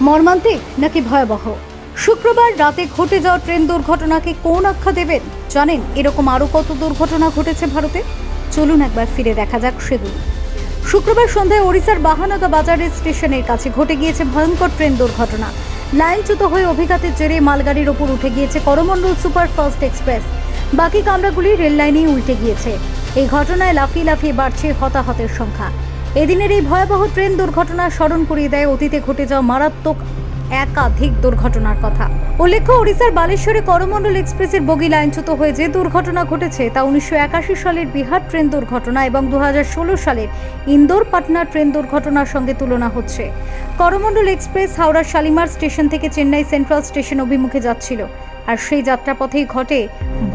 মর্মান্তিক নাকি ভয়াবহ? শুক্রবার রাতে ঘটে যাওয়া ট্রেন দুর্ঘটনাকে কোন আখ্যা দেবেন? জানেন এরকম আরও কত দুর্ঘটনা ঘটেছে ভারতে? চলুন একবার ফিরে দেখা যাক সেগুলো। শুক্রবার সন্ধ্যায় ওড়িশার বাহানগা বাজারের স্টেশনের কাছে ঘটে গিয়েছে ভয়ঙ্কর ট্রেন দুর্ঘটনা। লাইনচ্যুত হয়ে অভিঘাতের জেরে মালগাড়ির ওপর উঠে গিয়েছে করমণ্ডল সুপারফাস্ট এক্সপ্রেস। বাকি কামরাগুলি রেল লাইনেই উল্টে গিয়েছে। এই ঘটনায় লাফিয়ে লাফিয়ে বাড়ছে হতাহতের সংখ্যা। এদিনের এই ভয়াবহ ট্রেন দুর্ঘটনা স্মরণ করিয়ে দেয় অতীতে ঘটে যাওয়া মারাত্মক একাধিক দুর্ঘটনার কথা। উল্লেখ্য, ওড়িশার বালেশ্বরে করমণ্ডল এক্সপ্রেসের বগি লাইনচ্যুত হয়ে যে দুর্ঘটনা ঘটেছে তা 1981 সালের বিহার ট্রেন দুর্ঘটনা এবং 2016 সালের ইন্দোর পাটনা ট্রেন দুর্ঘটনার সঙ্গে তুলনা হচ্ছে। করমণ্ডল এক্সপ্রেস হাওড়ার শালিমার স্টেশন থেকে চেন্নাই সেন্ট্রাল স্টেশন অভিমুখে যাচ্ছিল, আর সেই যাত্রাপথেই ঘটে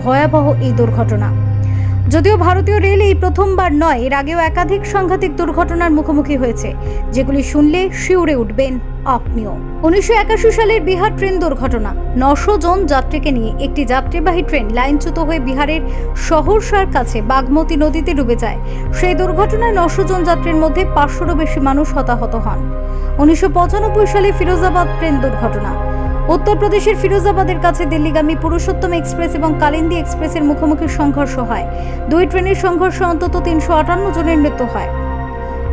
ভয়াবহ এই দুর্ঘটনা। যদিও ভারতীয় রেল এই প্রথমবার নয়, এর আগেও একাধিক সাংঘাতিক দুর্ঘটনার মুখোমুখি হয়েছে, যেগুলি শুনলে শিউরে উঠবেন আপনিও। 1981 সালের বিহার ট্রেন দুর্ঘটনা। 900 জন যাত্রীকে নিয়ে একটি যাত্রীবাহী ট্রেন লাইনচ্যুত হয়ে বিহারের সহরসার কাছে বাগমতী নদীতে ডুবে যায়। সেই দুর্ঘটনায় 900 জন যাত্রীর মধ্যে 500-রও বেশি মানুষ হতাহত হন। 1995 সালে ফিরোজাবাদ ট্রেন দুর্ঘটনা। উত্তরপ্রদেশের ফিরোজাবাদের কাছে দিল্লিগামী পুরুষোত্তম এক্সপ্রেস এবং কালিন্দী এক্সপ্রেসের মুখোমুখি সংঘর্ষ হয়। দুই ট্রেনের সংঘর্ষে অন্তত 358 জনের মৃত্যু হয়।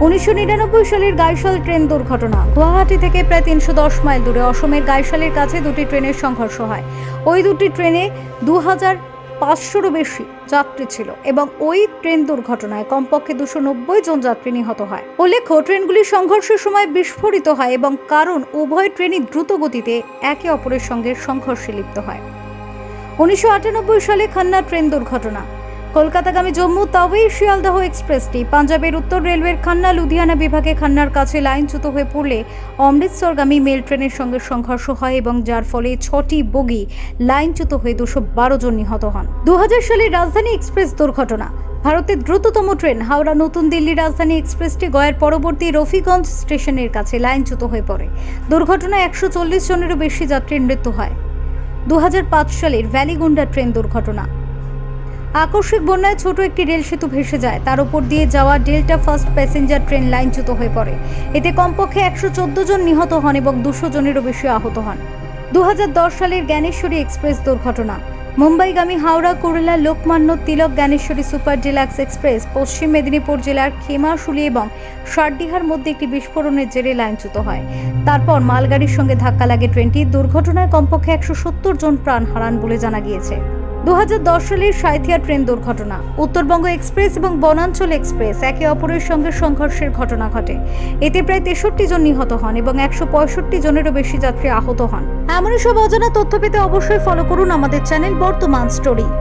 1999 সালের গাইশাল ট্রেন দুর্ঘটনা। গুয়াহাটি থেকে প্রায় 310 মাইল দূরে অসমের গাইশালের কাছে দুটি ট্রেনের সংঘর্ষ হয়। ওই দুটি ট্রেনে 2500-রও বেশি যাত্রী ছিল এবং ওই ট্রেন দুর্ঘটনায় কমপক্ষে 290 জন যাত্রী নিহত হয়। উল্লেখ্য, ট্রেনগুলি সংঘর্ষের সময় বিস্ফোরিত হয় এবং কারণ উভয় ট্রেনই দ্রুত গতিতে একে অপরের সঙ্গে সংঘর্ষে লিপ্ত হয়। 1998 সালে খান্না ট্রেন দুর্ঘটনা। কলকাতাগামী জম্মু তাওয়াই শিয়ালদহ এক্সপ্রেসটি পাঞ্জাবের উত্তর রেলওয়ের খান্না লুধিয়ানা বিভাগে খান্নার কাছে লাইনচ্যুত হয়ে পড়লে অমৃতসরগামী মেল ট্রেনের সঙ্গে সংঘর্ষ হয় এবং যার ফলে 6টি বগি লাইনচ্যুত হয়ে 212 জন নিহত হন। 2000 সালের রাজধানী এক্সপ্রেস দুর্ঘটনা। ভারতের দ্রুততম ট্রেন হাওড়া নতুন দিল্লি রাজধানী এক্সপ্রেসটি গয়ার পরবর্তী রফিগঞ্জ স্টেশনের কাছে লাইনচ্যুত হয়ে পড়ে। দুর্ঘটনায় 140 জনেরও বেশি যাত্রীর মৃত্যু হয়। 2005 সালের ভ্যালিগুন্ডা ট্রেন দুর্ঘটনা। আকস্মিক বন্যায় ছোট একটি রেল সেতু ভেসে যায়, তার উপর দিয়ে যাওয়া ডেল্টা ফার্স্ট প্যাসেঞ্জার ট্রেন লাইনচ্যুত হয়ে পড়ে। এতে কমপক্ষে 114 জন নিহত হন এবং 200 জনেরও বেশি আহত হন। 2010 সালের জ্ঞানেশ্বরী এক্সপ্রেস দুর্ঘটনা। মুম্বাইগামী Howrah কুড়লা Lokmanya Tilak Gyaneshwari super deluxe express পশ্চিম মেদিনীপুর জেলার খেমাশুলি এবং সারডিহার মধ্যে একটি বিস্ফোরণের জেরে লাইনচ্যুত হয়। তারপর মালগাড়ির সঙ্গে ধাক্কা লাগে ট্রেনটি। দুর্ঘটনায় কমপক্ষে 170 জন প্রাণ হারান বলে জানা গিয়েছে। 2010 সালের সাঁইথিয়া ট্রেন দুর্ঘটনা। উত্তরবঙ্গ এক্সপ্রেস এবং বনাঞ্চল এক্সপ্রেস একে অপরের সঙ্গে সংঘর্ষের ঘটনা ঘটে। এতে প্রায় 63 জন নিহত হন এবং 165 জনেরও বেশি যাত্রী আহত হন। এমনই সব অজানা তথ্য পেতে অবশ্যই ফলো করুন আমাদের চ্যানেল বর্তমান স্টোরি।